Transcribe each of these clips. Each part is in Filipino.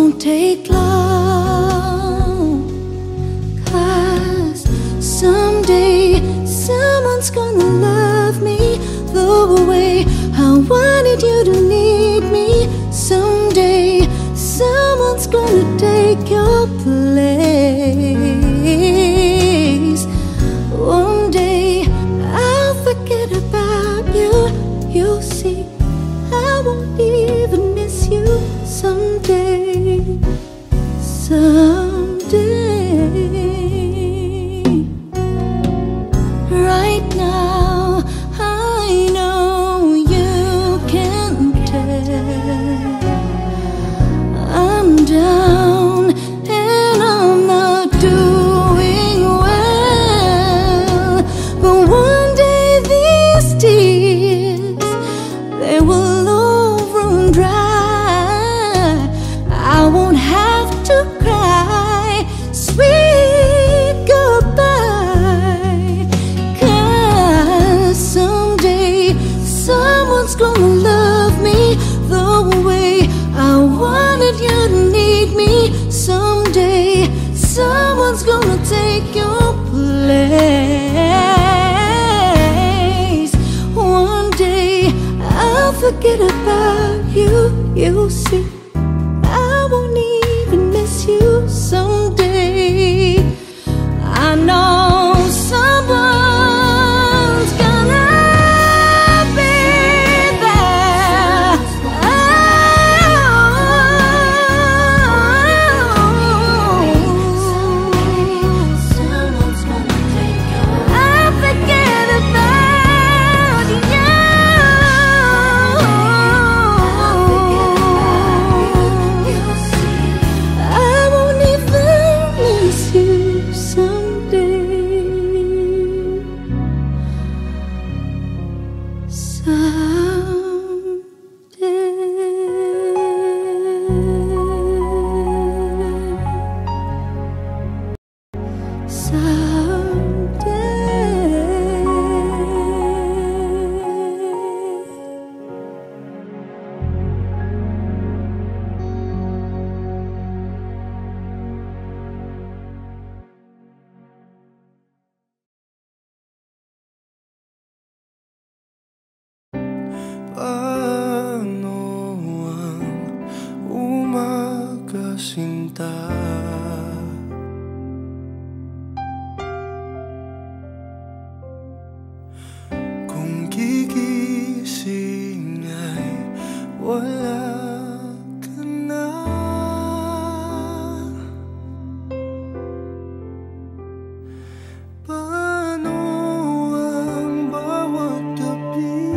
won't take long, 'cause someday someone's gonna love me the way I wanted you to need me. Someday someone's gonna take your place. One day I'll forget about you. You'll see I won't even miss you. Someday, someday. Right now I know you can tell I'm down and I'm not doing well. But one day these tears, they will all run dry. I won't have to cry sweet goodbye, 'cause someday someone's gonna love me the way I wanted you to need me. Someday someone's gonna take your place. One day I'll forget about you. You'll see I won't even miss you. Someday I know someone's gonna be there. Someone's gonna take your place. I'll forget about you. I won't even miss you someday. Paano ang umaga, sinta? Kung gigising ay wala ka na. Paano ang bawat gabi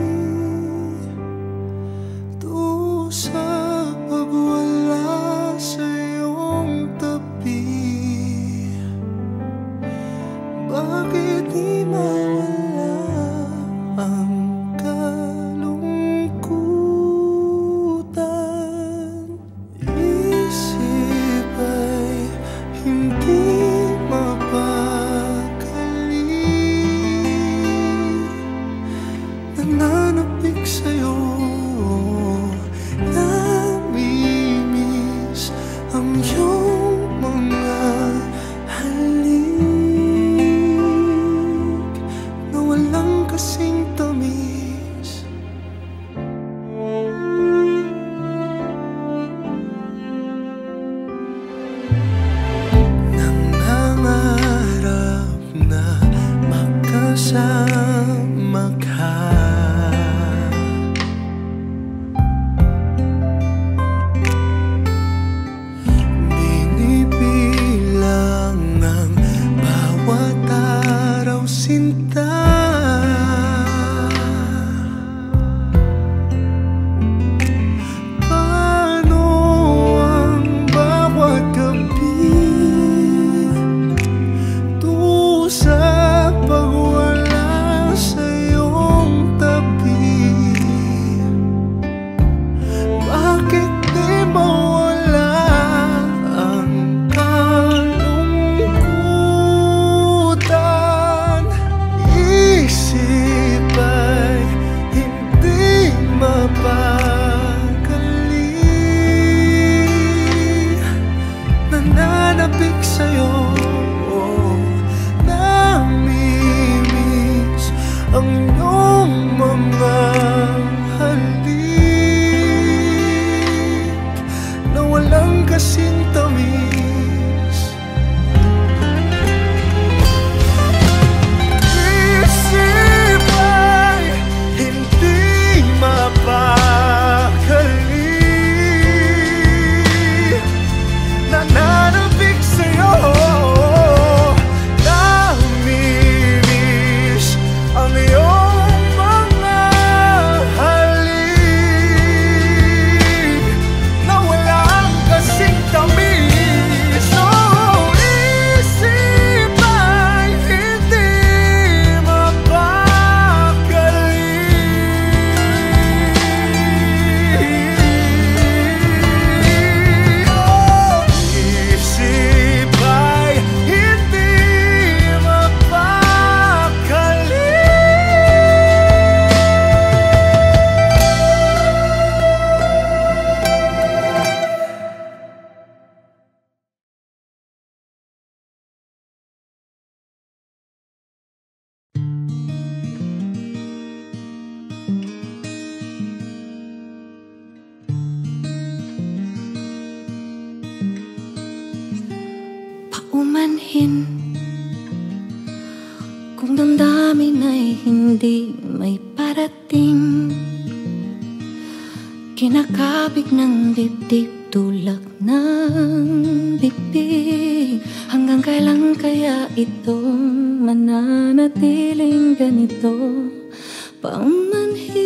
sa pagwala sa iyong tabi? Bakit di mawala ang kalungkutan? Isip ay hindi mapakali, nananapik sa'yo. Namimiss ang iyong mga halik na walang kasing tamis. Nangangarap na makasama ka, kasing tamis. Isip ay hindi mapakali, nananabik sa'yo, namimiss ang iyong mga halik na walang kasing tamis. Oh, isip ay hindi mapakali. Oh, isip ay hindi mapakali. Paumanhin kung damdamin ay hindi may parating, kinakabig ng dibdib tulak ng bibig. Hanggang kailan kaya ito mananatiling ganito? Paumanhin,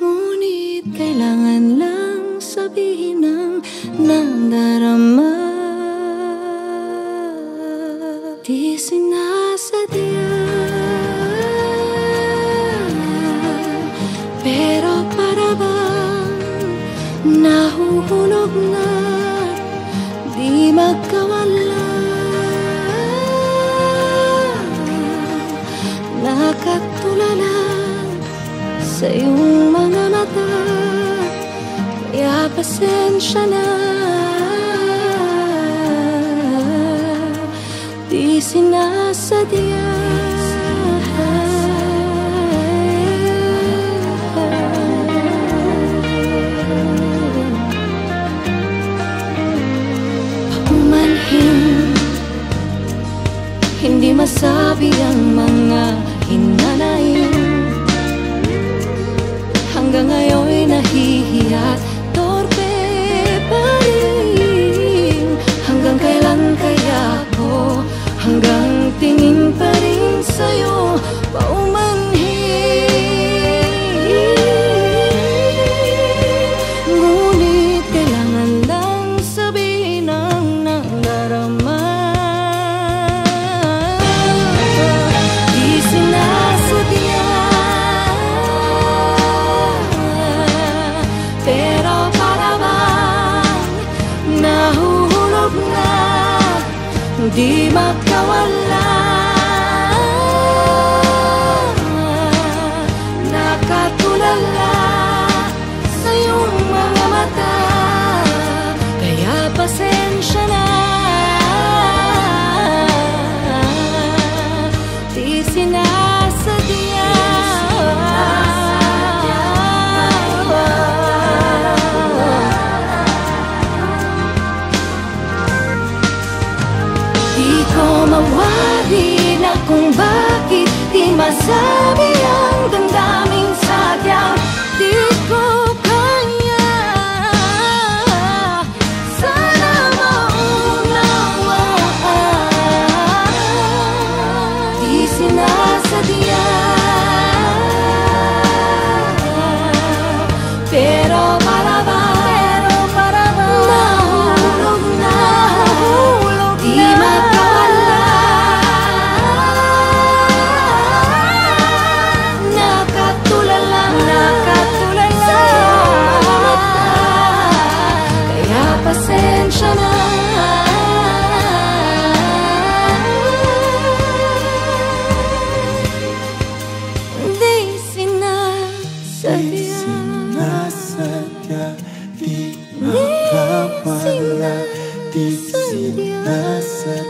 ngunit kailangan lang sabihin ang nadarama. Di sinasadya, pero para bang nahuhulog na, di magkawala. Nakatulala sa iyong mga mata, kaya pasensya na. Di sinasadya, paumanhin, hindi masabi ang mga hinanain. Hanggang ngayon'y nahihiya't torpe pa rin. Hanggang kailan kaya ako, hanggang tingin pa rin sa'yo, paumanhin. Ngunit kailangan lang sabihin ang nadarama. Di sinasadya, pero para bang nahuhulog na, di makawala. Nakatulala sa iyong mga mata, kaya pasensya na. Di sinasadya, di ko mawari na kung bakit di masabi ang damdaming sadyang di ko kaya. Sana maunawaan, di sinasadya, pero para bang nahulog na, di makawala. Nakatulala sa iyong mata, kaya pasensya na. Di sinasadya, Sinasadya, di makawala. Di sinasadya.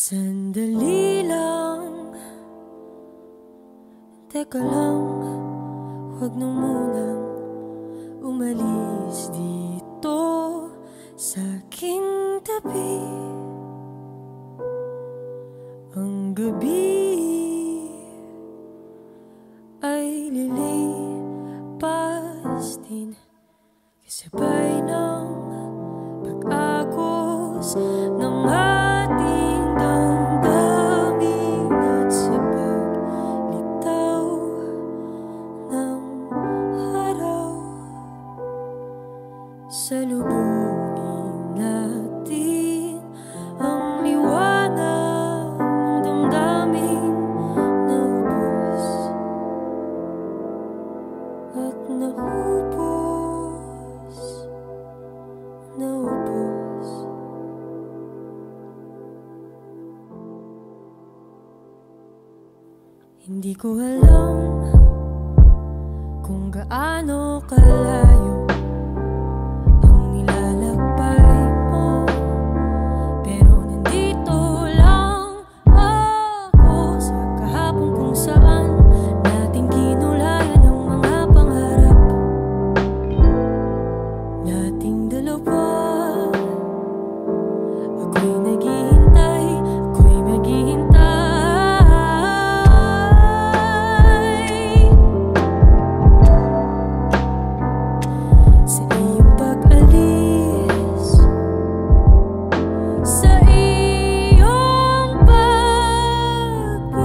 Sandali lang, teka lang, huwag na munang umalis dito sa aking tabi. Ang gabi ay lilipas din, kasabay ng pag-agos ng ating damdamin at sa paglitaw ng araw. Salubungin natin ang liwanag ng damdamin na ubos at naubos, naubos. Hindi ko alam kung gaano kalayo ang nilalakbay mo, pero nandito lang ako sa kahapon kung saan natin kinulayan ang mga pangarap nating dalawa. Ako'y naghihintay, ako'y maghihintay sa iyong pag-alis, sa iyong pagbalik.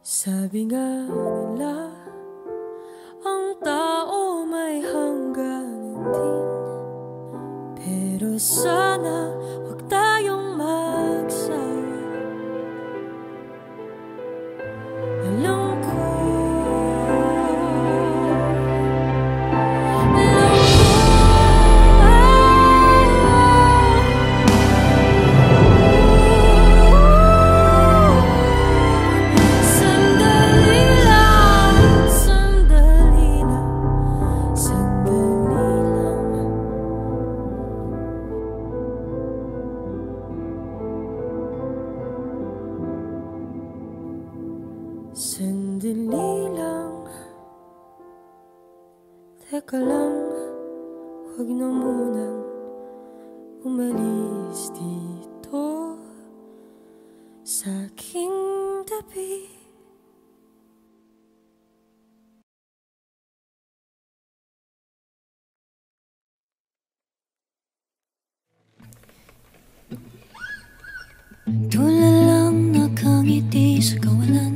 Sabi nga nila, ang tao may hangganan din, pero sana huwag tayong magsawa. Alam ko, sandali lang, sandali lang, sandali lang. Sandali lang, teka lang, huwag na munang umalis dito sa aking tabi. Tulalang nakangiti sa kawalan,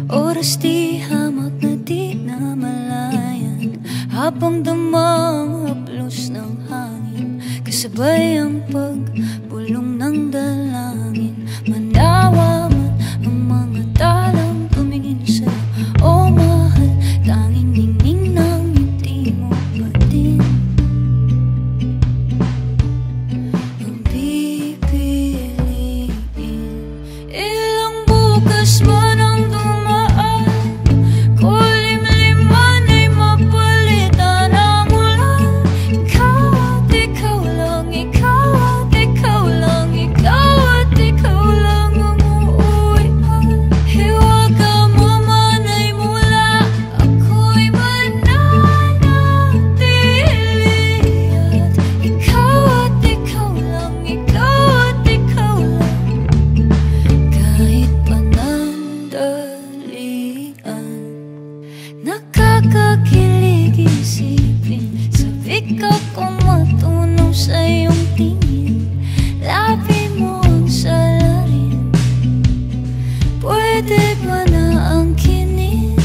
oras di hamak na di na malayan, habang damang haplos ng hangin, kasabay ang pagbulong ng dalangin. Manawa man ang mga talang tumingin sa'yo, o mahal, tanging ningning ng ngiti mo pa din ang pipiliin. Ilang bukas man ang dumaan, kulimliman ay mapalitan ang ulan. Ikaw at ikaw lang, ikaw at ikaw lang, ikaw at ikaw lang ang uuwian. Hiwaga mo man ay mula, ako'y mananatili. At ikaw lang, ikaw at ikaw lang, kahit panandalian. Nakakakilig isipin, sabik akong matunaw sa iyong tingin. Labi mo ang salarin, pwede ba na angkinin?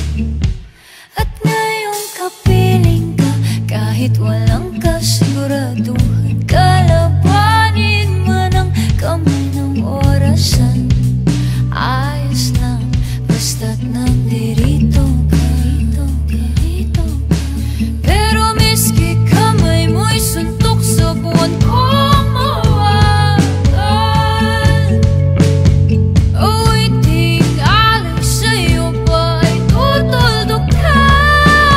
At ngayong kapiling ka, kahit walang kasiguraduhan, kalabanin man ang kamay ng orasan. Ayos lang, basta't nandirito ka. Pero miski kamay mo'y suntok sa buwan kong mawagan, o iting alay sa'yo pa ay tutuldukan.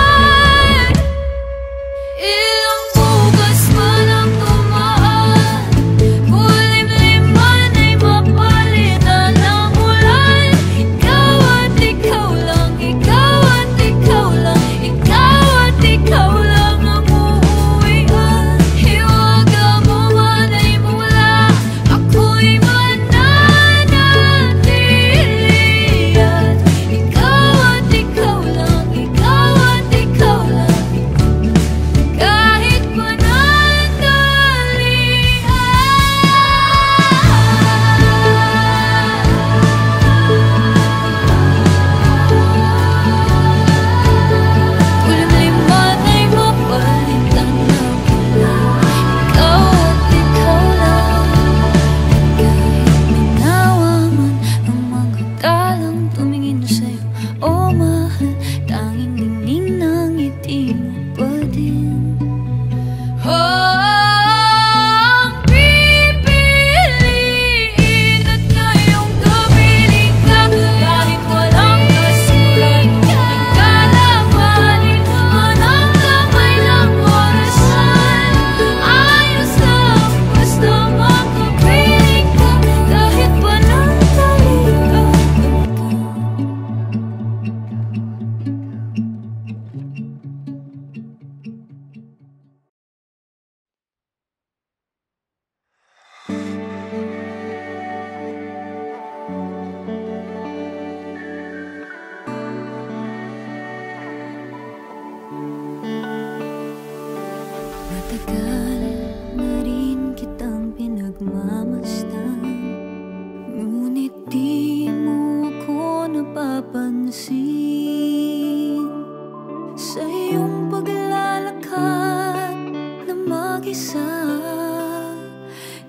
sa iyong paglalakad na mag-isa.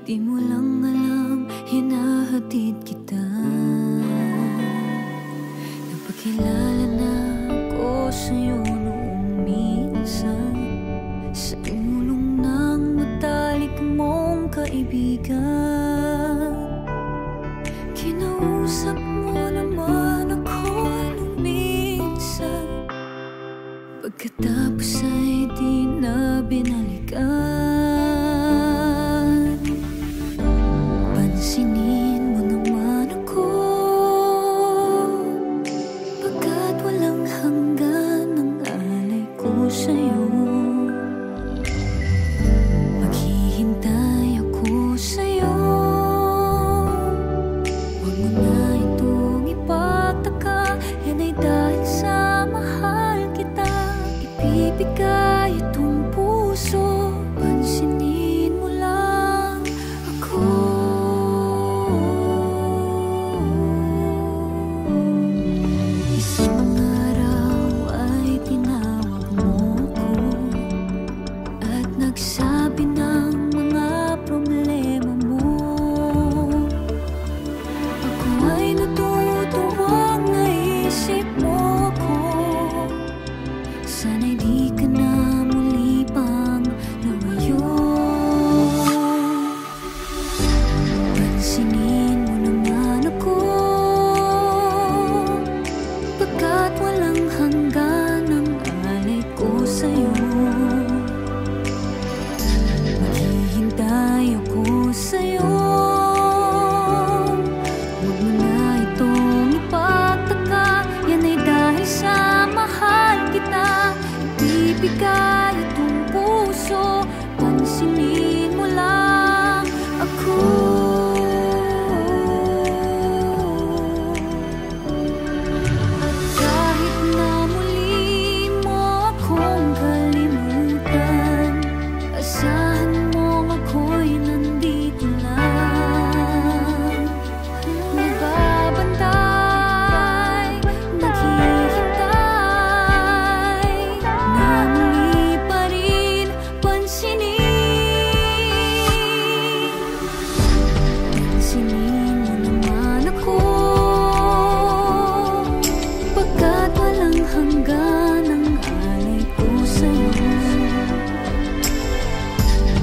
Di mo lang alam, hinahatid kita. Napakilala na ako sa'yo noong minsan, sa ulong ng matalik mong kaibigan. Kinausap mo naman ako nung minsan, pagkatapos ay di na binalikan. Pansinin mo naman ako, pagkat walang hanggan ang alay ko sa'yo. Maghihintay ako sa'yo, huwag mo na itong ipagtaka. Yan ay dahil sa mahal kita, ibibigay itong puso. Pansinin mo lang ako. Isang araw ay tinawag mo ko at nagsabi ng mga problema mo. Ako ay natutuwang naisip mo ko, sana'y di ka na muli pang lumayo. Pansinin mo naman ako, pagkat walang hanggan ang alay ko sa'yo. Maghihintay ako sa'yo, huwag mo na itong ipagtaka. Yan ay dahil sa mahal kita, ibibigay itong puso. Pansinin mo lang ako. At kahit na muli mo akong kalimutan, asahan mong ako'y nandito lang. Nagbabantay, naghihintay, na muli pa rin pansinin. Pansinin mo naman ako, pagkat walang hanggan ang alay ko sa'yo.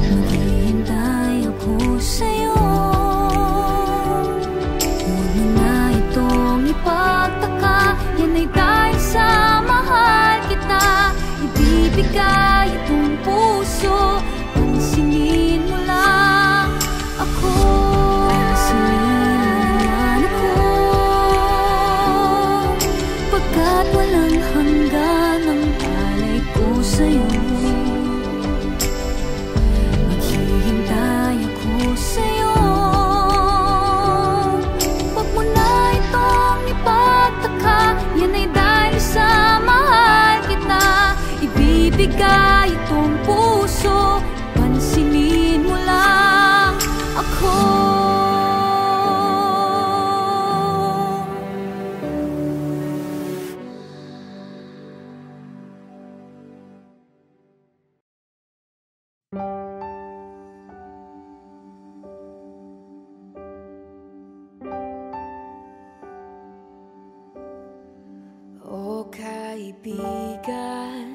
Maghihintay ako sa'yo, huwag mo na itong ipagtaka. Yan ay dahil sa mahal kita, ibibigay itong puso. Pansinin mo lang ako. Pansinin mo naman ako, pagkat walang hanggan ang alay ko sa'yo. Maghihintay ako sa'yo, huwag mo na itong ipagtaka. Yan ay dahil sa mahal kita, ibibigay itong puso. Pansinin mo lang ako. O kaibigan,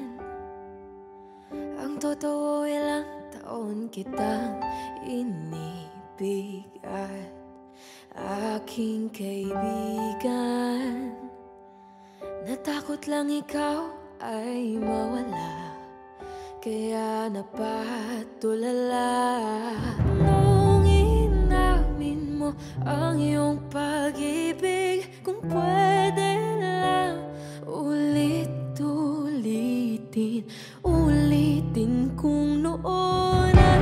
ang totoo ilang taon kitang inibig at aking kaibigan. Natakot lang ikaw ay mawala, kaya napatulala. Noong inamin mo ang iyong pag-ibig, kung pwede lang ulit-ulitin, ulitin kung noon ay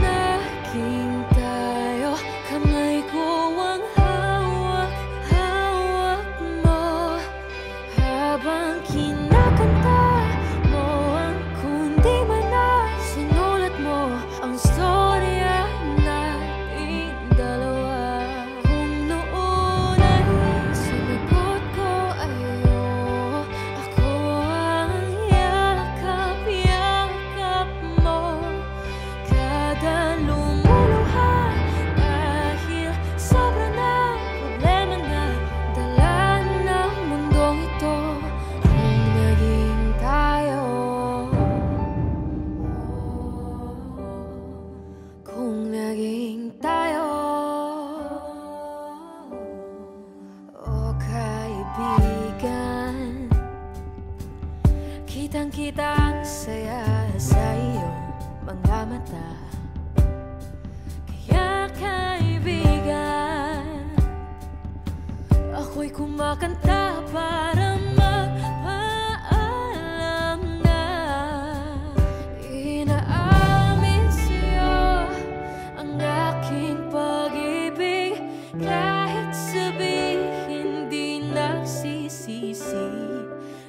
naging tayo. Kamay ko ang hawak-hawak mo, habang kinakanta mo ang kundi man na sinulat mo ang storya nating dalawa. Kung noon ay sinagot ko ayo, ako ang Kitang-kita ang saya sa iyong mga mata. Kaya kaibigan, ako'y kumakanta para magpaalam na inaamin sa'yo ang aking pag-ibig. Kahit sabihin di nagsisisi,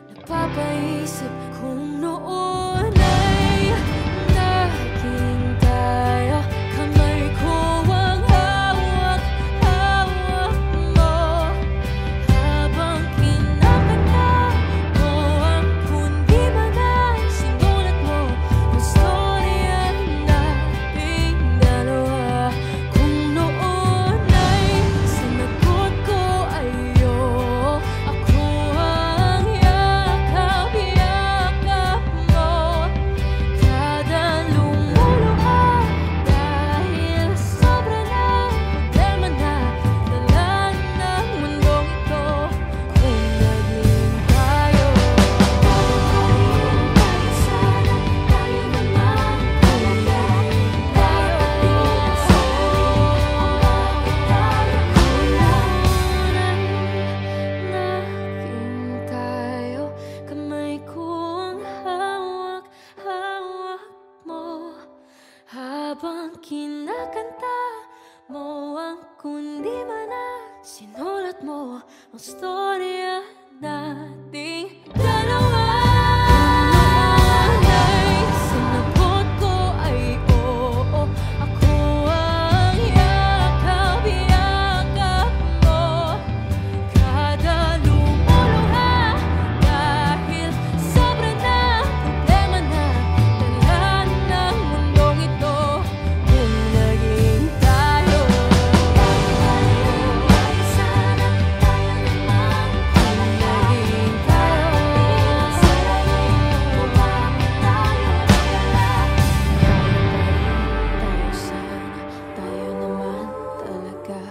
napapaisip kung noon ay naging tayo. Kamay ko ang hawak-hawak mo, habang kinakanta mo ang kundi ba na sinulat mo ang storya nating dalawa. Kung noon ay sinagot ko ayo, ako ang yakap-yakap mo. Kada lumuluha dahil sobra na problema na dala ng mundong ito. Kung naging tayo, sana tayo naman. Kung naging tayo, naging tayo. Kamay ko ang hawak-hawak mo, habang kinakanta mo ang kundi man na sinulat mo ang storya nating dalawa. Kung noon ay sinagot ko ay oo, ako ang yakap-yakap mo. Kada lumuluha dahil sobra na problema na dala ng mundong ito. Kung naging tayo, sana tayo naman. Kung naging tayo, sana tayo naman talaga.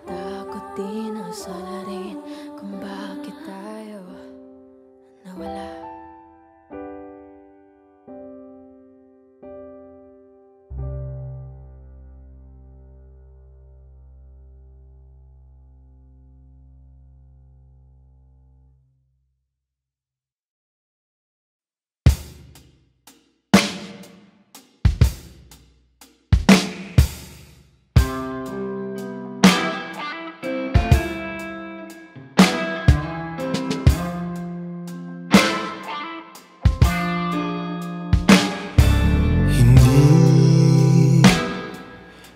Takot din ang sana rin kung bakit tayo nawala.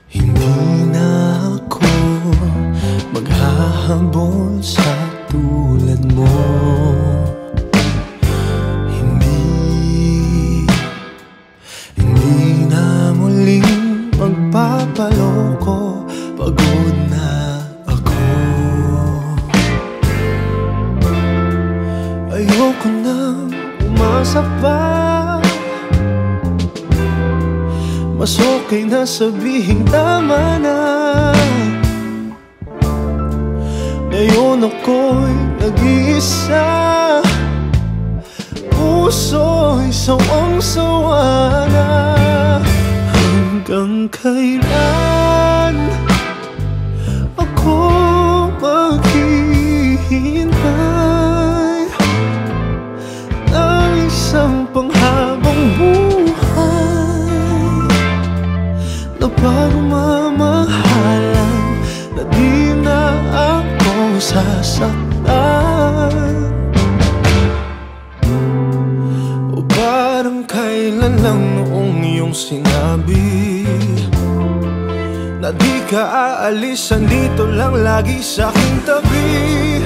Hindi na ako maghahabol sa tulad mo. Hindi na muling magpapaloko. Pagod na ako. Ayoko nang umasa pa. Mas okay na sabihing tama na. Ngayon ako'y nag-iisa, puso'y sawang-sawa na. Hanggang kailan ako maghihintay ng isang panghabang buhay na pagmamahalan na di na ako sasaktan? O parang kailan lang noong iyong sinabi na di ka aalis, andito lang lagi sa aking tabi.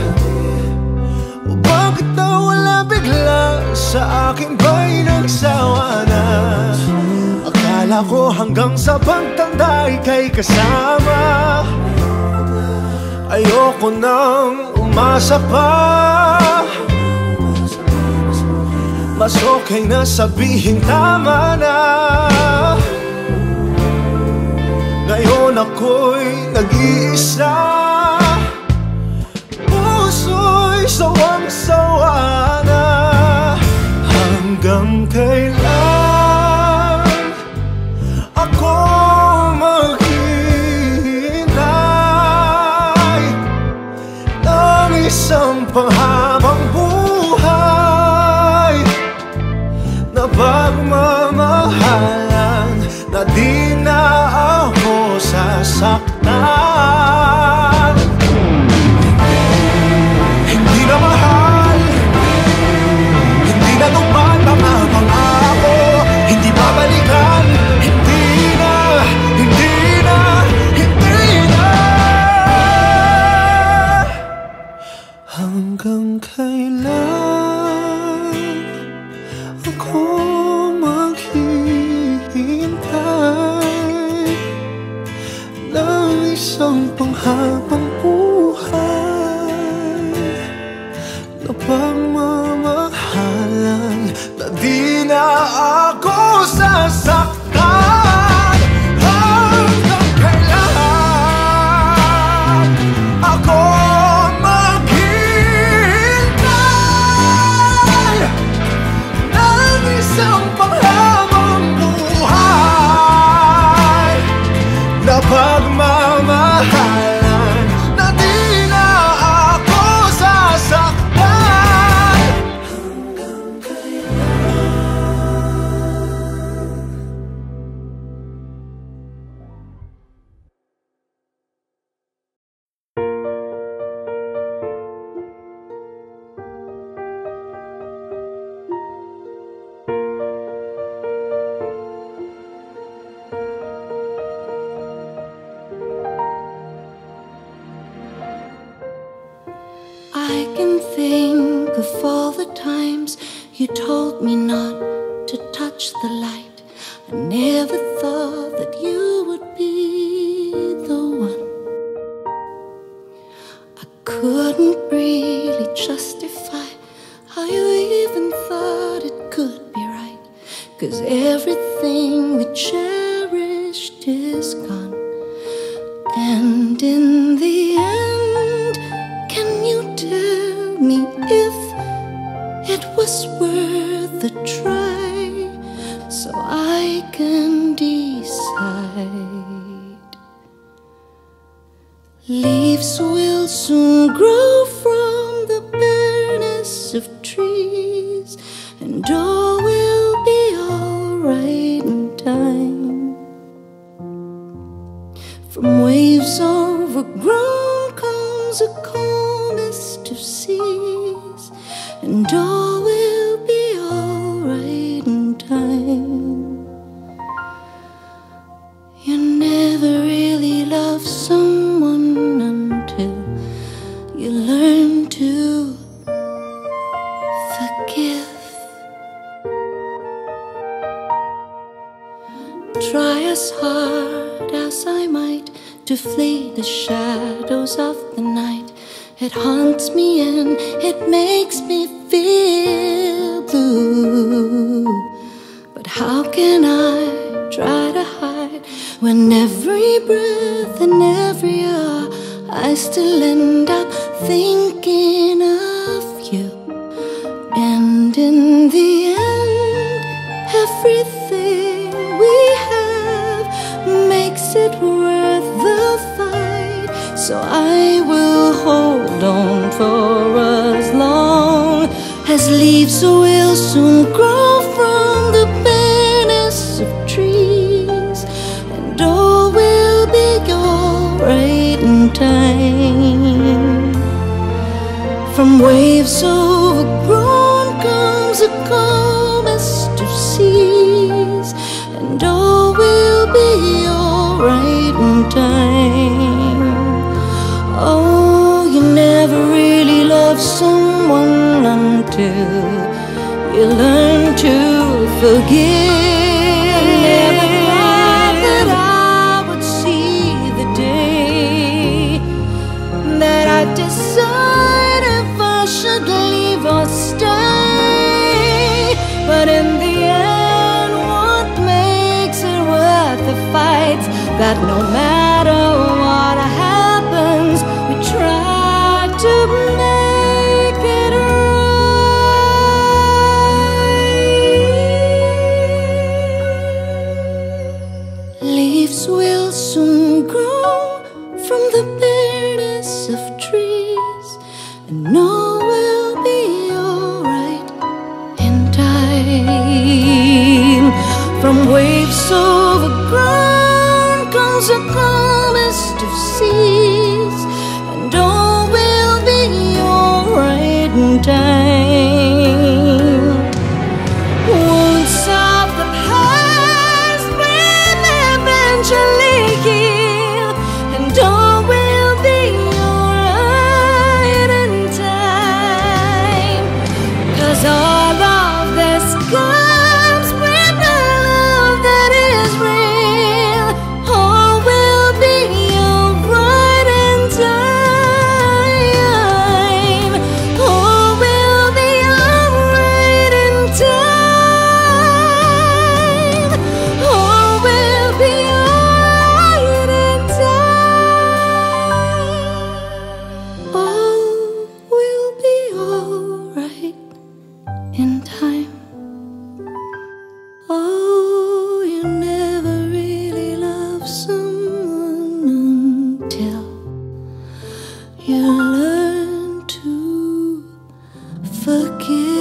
O bakit nawala bigla, sa akin ba'y nagsawa na? Akala ko hanggang sa pagtanda ika'y kasama. Ayoko nang umasa pa. Mas okay na sabihin tama na. Ngayon ako'y nag-iisa, puso'y sawang-sawa na. Hanggang kailan ako maghihintay ng isang panghabang buhay na pagmamahalan na di na ako sasaktan. Hindi na mahal, hindi na tupad mga pangako, hindi babalikan, hindi na, hindi na, hindi na. Hanggang kailan ako maghihintay ng isang panghabang buhay na pagmamahalan na di na ako sasaktan. Hanggang kailan ako maghihintay ng isang panghabang buhay na pagmamahalan na di na ako sasaktan. Hanggang I can think of all the times you told me not to touch the light. I never thought that you would be the one. I couldn't really justify how you even thought it could be right, 'cause everything we cherished is gone. And in the end, can you tell me if it was worth a try, so I can decide? Leaves will soon grow from the bareness of trees, and all will be alright in time. From waves overgrown comes a calmest of seas, and all will be alright in time. You never really love someone until you learn to forgive. Try as hard as I might to flee the shadows of the night. It haunts me and it makes me feel blue. But how can I try to hide when every breath and every hour I still end up thinking of you? And in the end, everything we have makes it worth the fight. So I will hold on for as long as leaves will soon grow from the bareness of trees, and all will be alright in time. From waves overgrown comes a calmest of seas, and all will be alright in time. Oh, you never really love someone until you learn to forgive. I never thought that I would see the day that I decide if I should leave or stay. But in the end, what makes it worth the fight? That no matter what happens, we try to make it right. dream. From waves overgrown comes a calmest of seas, and all will be alright in time. Wounds of the past will eventually heal, and all will be alright in time. 'Cause all of this comes with the love that is real. All will be alright in time. All will be alright in time. All will be alright in time. All will be alright in time. Oh, you never really love someone until you learn to forgive.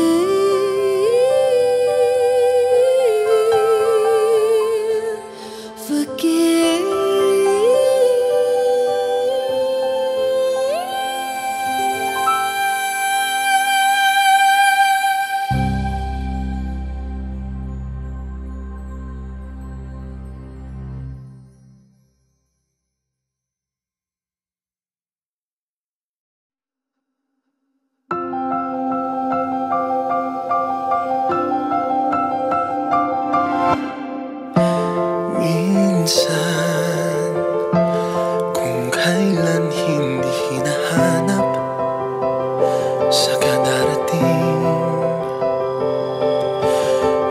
Minsan, kung kailan hindi hinahanap sa kadarating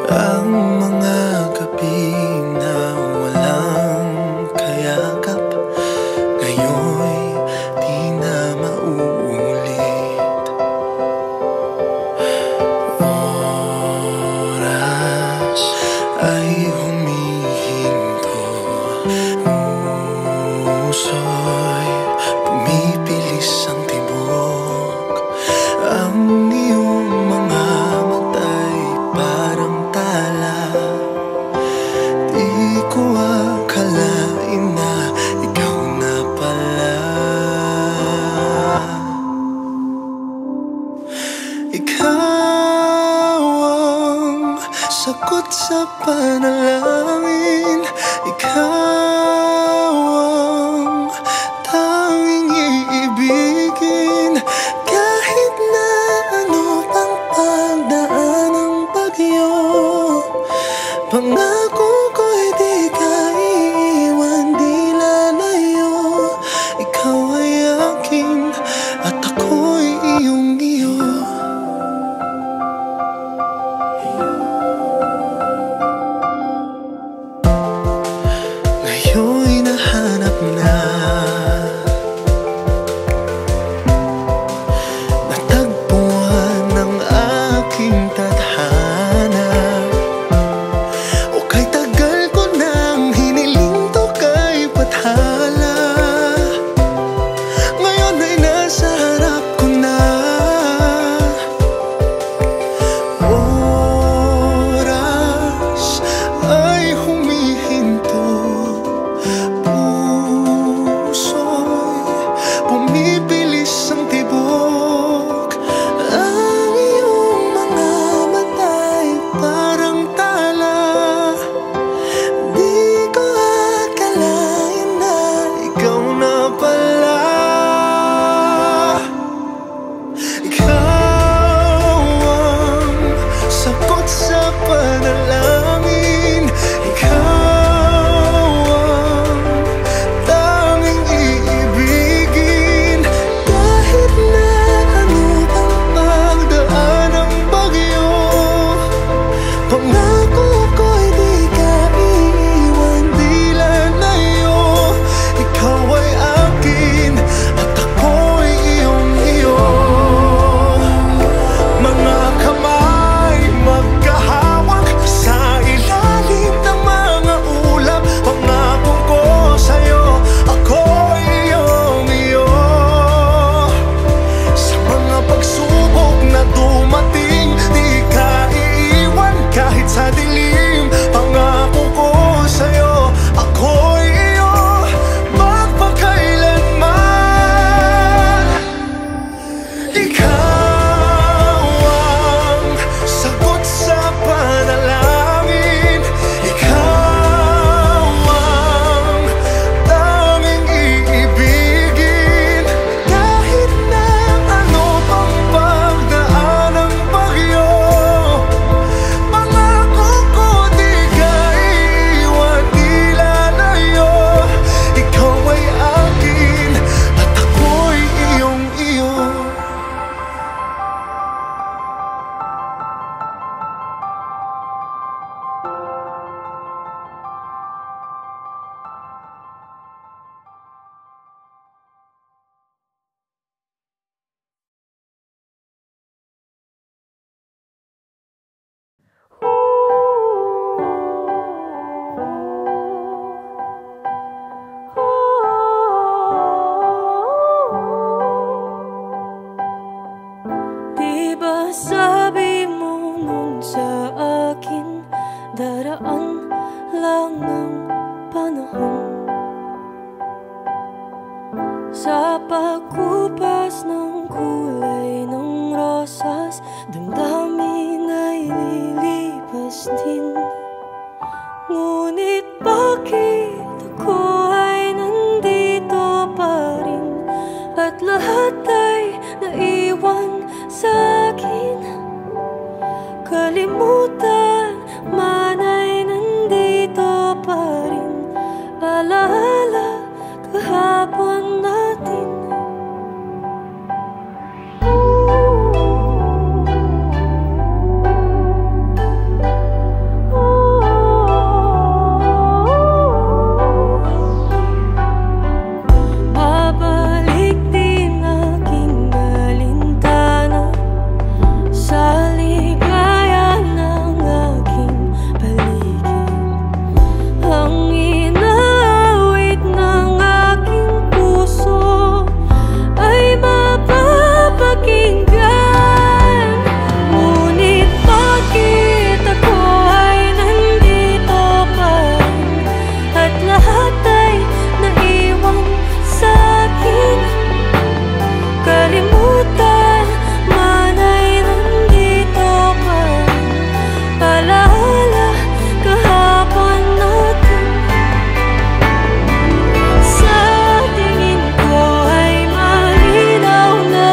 ang mga gabi na walang kayakap, ngayon'y di na mauulit. Oras ay humihinto, puso'y bumibilis ang tibok. Ang iyong mga mata'y parang tala. Di ko akalain na ikaw na pala. Ikaw ang sagot sa panalangin. Ikaw ang tanging iibigin. Kahit na ano pang pagdaan ng bagyo, pangako ko'y di ka iiwan, di lalayo. Ikaw ay akin at ako'y iyong iyo. Ngayon'y nahanap na, natagpuan ng aking tadhana. O kay tagal ko nang hiniling to kay pathala, ngayon ay nasa harap ko na. Oras ay humihinto, puso'y bumibilis ang tibok. Ang iyong mga mata'y parang tala. Di ko akalain na ikaw na pala. Ikaw ang sagot sa panalangin. Ikaw ang tanging iibigin. Kahit na ano pang pagdaan ng bagyo, pangako ko'y di ka iiwan, di lalayo. Ikaw ay akin at ako'y iyong iyo. Mga kamay magkahawak sa ilalim ng mga ulap. Pangako ko sa'yo, ako'y iyong iyo. Sa mga pagsubok na dumating, di ka iiwan kahit akin, daraan lang ng panahon. Sa pagkupas ng kulay ng rosas, damdamin ay lilipas din. Ngunit bakit ako ay nandito pa rin, at lahat ay naiwan sa'kin? Kalimutan man ay nandito pa rin, alaala kahapon natin. Babalik din aking balintana sa ligaya ng aking paligid. Ang inaawit ng aking puso ay mapapakinggan. Ngunit bakit ako ay nandito pa rin, at lahat ay naiwan sa'kin? Kalimutan man ay nandito pa rin, alaala kahapon natin. Sa tingin ko ay malinaw na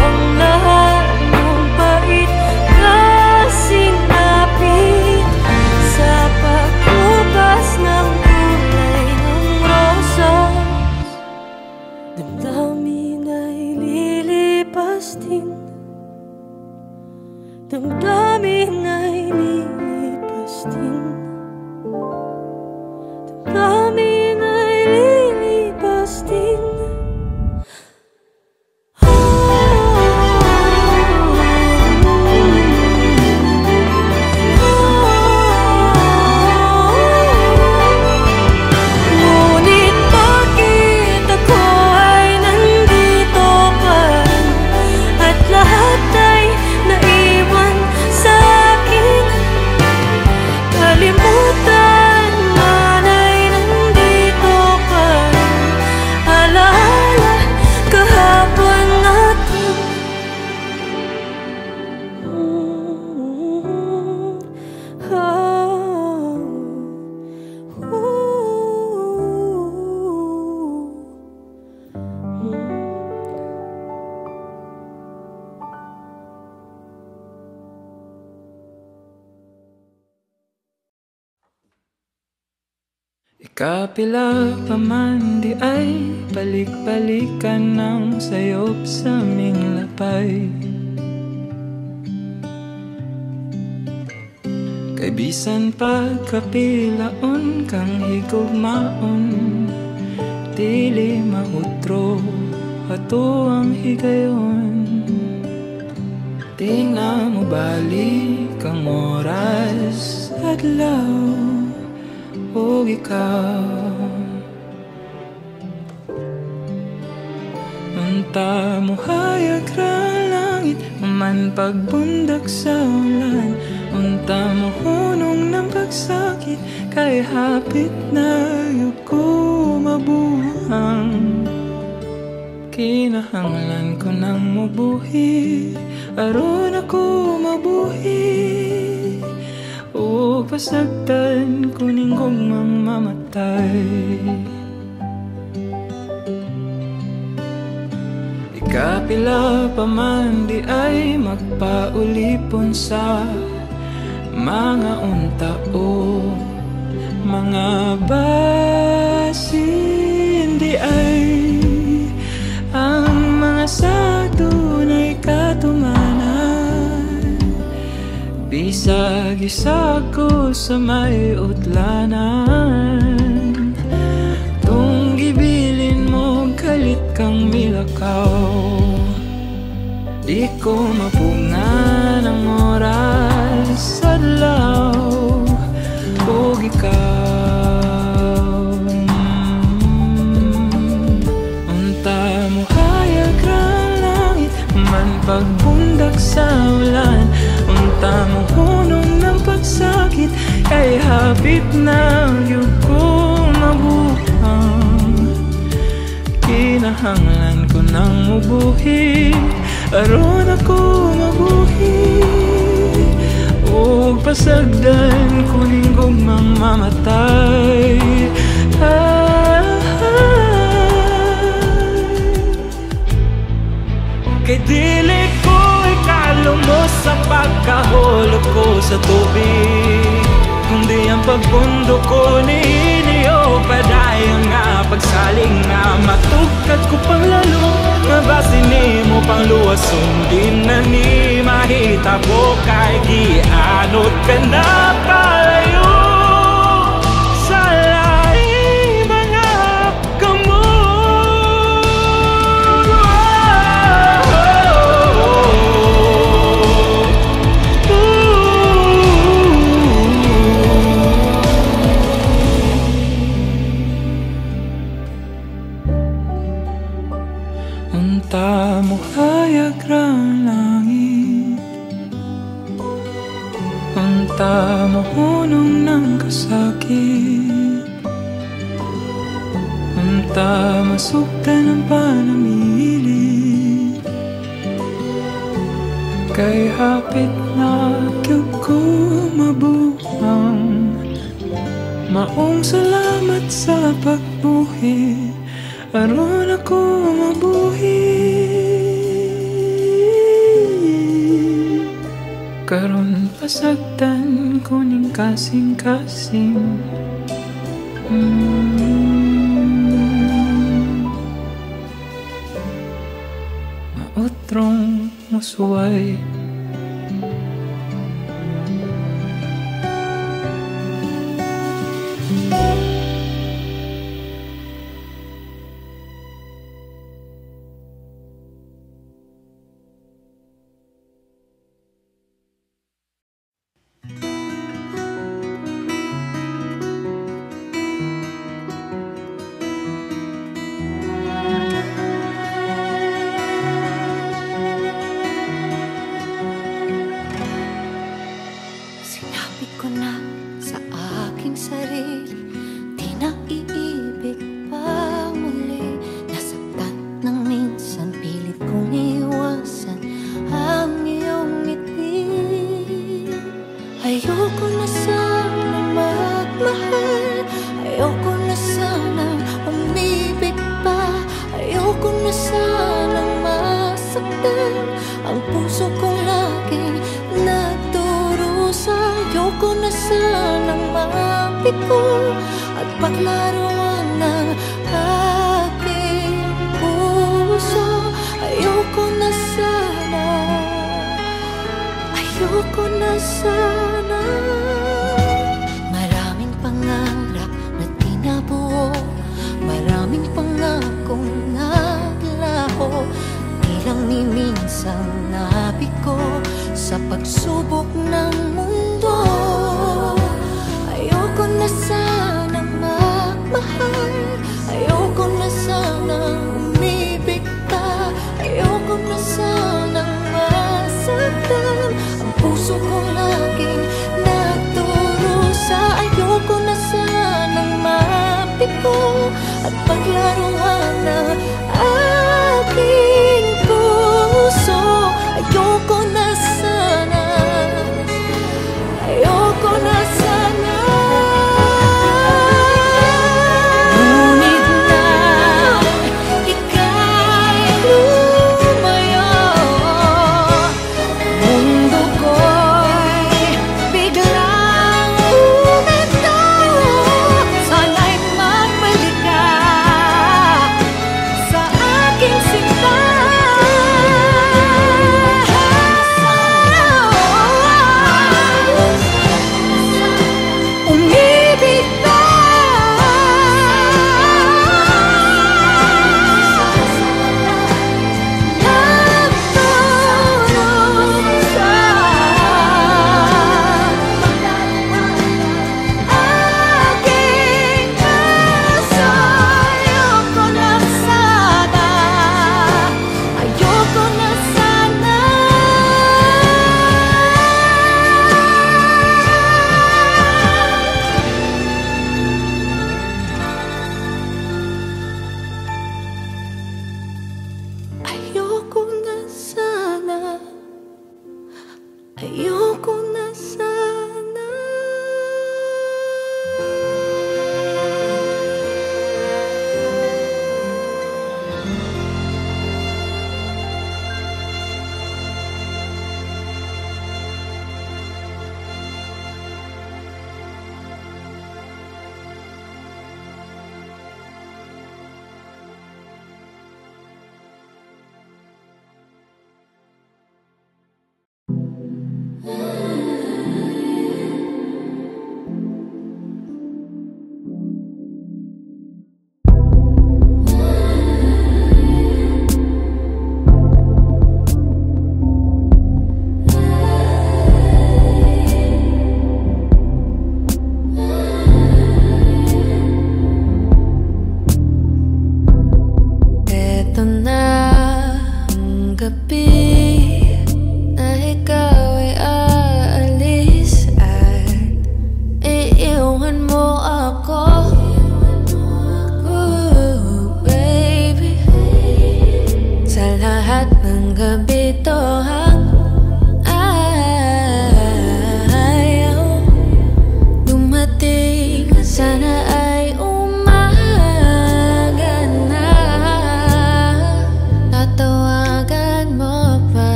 ang lahat ng pait kasing napit. Sa pagkupas ng kulay ng rosas, damdamin ay lilipas din. Damdamin ay lilipas din. Damdamin ay lilipas din. Ngunit bakit ako ay nandito pa rin, at lahat ay naiwan sa'kin? Kalimutan man ay nandito pa rin, alaala kahapon natin. Ikapila pa man di ay balik-balikan ng sayop sa aming lapay. Kay bisan pagkapilaon kang higugmaon, dili mahutro ato ang higayon. Di na mo balik ang oras adlaw o ikaw. Unta mo hayag ra langit, man pagbundak sa ulan. Unta mo hunong ng pagsakit, kay hapit na yung ko mabuhang. Kinahanglan ko nang mubuhi, aron ako mabuhi. O pasagdan ko ninggong mamamatay. Ikapila pa man di ay magpaulipon sa mga unta o mga basin. Di ay ang mga sagdunay katumanan, bisag isa ko sa may utlanan. Tung gibilin mo kalit kang milakaw, di ko mapungan ang oras adlaw o ikaw. Unta mo hayag ra langit, man pagbundak sa ulan. Unta mo mabuhi aron ako mabuhi ug pasagdan kuning gugmang mamatay. Kay dili ko ikalumos sa pagkahulog ko sa tubig, kundi ang pagbundok ko ni Inyo padayon nga pagsaling nga matugkad ko pang lalo mabasin ni mo pang luwason din na ni mahita ko kay gianot ka na palayo sa laing mga kamot. Unta mo hayag ra langit, unta mo hunong ng kasakit, unta masugdan ang panamili, kay hapit na kyug ko mabuhang. Maong salamat sa pagbuhi aron ako mabuhi karon pasagdan kuning kasing-kasing. Mautrong musuway Ang puso ko laging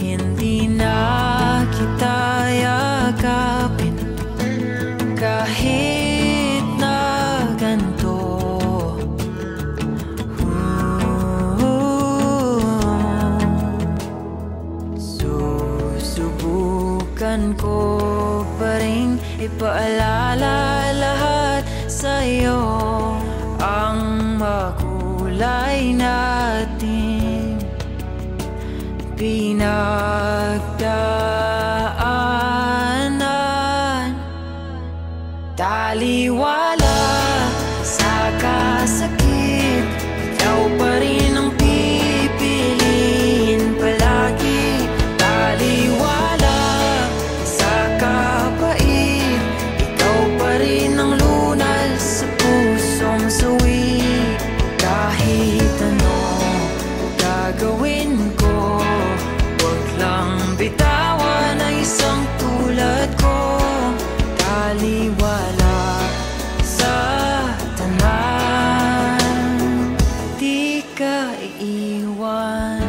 Hindi na kita ipaalala lahat sa'yo ang makulay natin pinagdaanan. Taliwala sa kasakit, ikaw pa rin ang pipiliin palagi. Taliwala sa kapait, ikaw pa rin ang lunas sa pusong sawi. Kahit ano gagawin ko, huwag lang bitawan ang isang tulad ko. Taliwala sa tanan, di ka iiwan.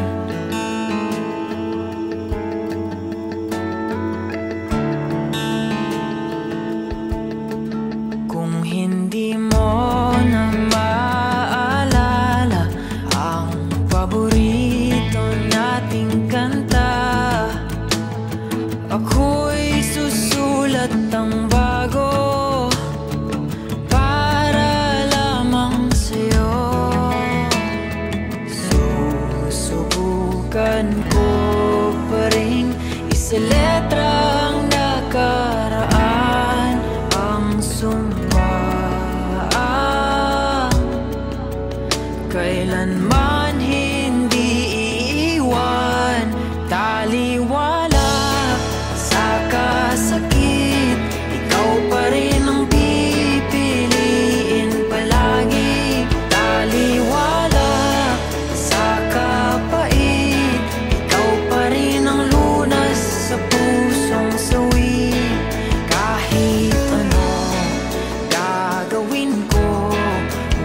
Kung hindi mo na maalala ang paborito nating kanta, ako'y susulat ng bago para lamang sa'yo. Susubukan ko pa rin isaletra ang nakaraan, ang sumpaan kailanman hindi iiwan. Taliwala sa kasakit, ikaw pa rin ang pipiliin palagi. Taliwala sa kapait, ikaw pa rin ang lunas sa pusong sawi. Kahit ano gagawin ko,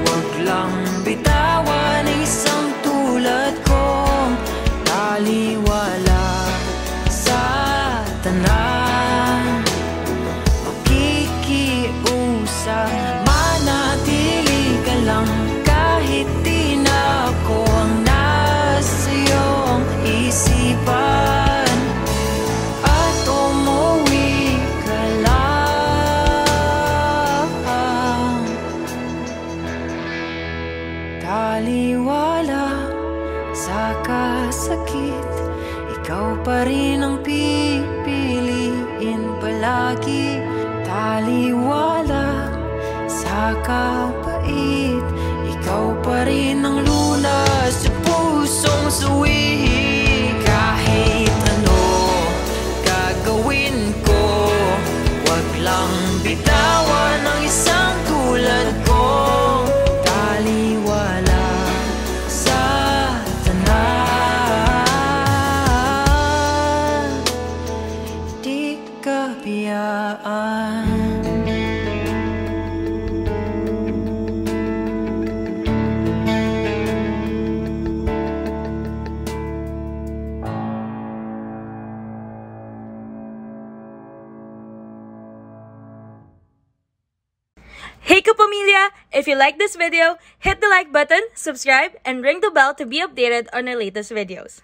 huwag lang bitawan ang isang tulad ko. Taliwala sa tanan, makikiusap, manatili ka lang kahit di na ako ang nasa iyong isipan, at umuwi ka lang. Taliwala sa kasakit, ikaw pa rin ang pipiliin palagi. Taliwala sa kapait, ikaw pa rin ang lunas sa pusong sawi. Kahit ano gagawin ko, huwag lang bitawan ang isang tulad ko. Taliwala sa tanan, di ka biyaan. Hey Kapamilya! If you like this video, hit the like button, subscribe, and ring the bell to be updated on our latest videos.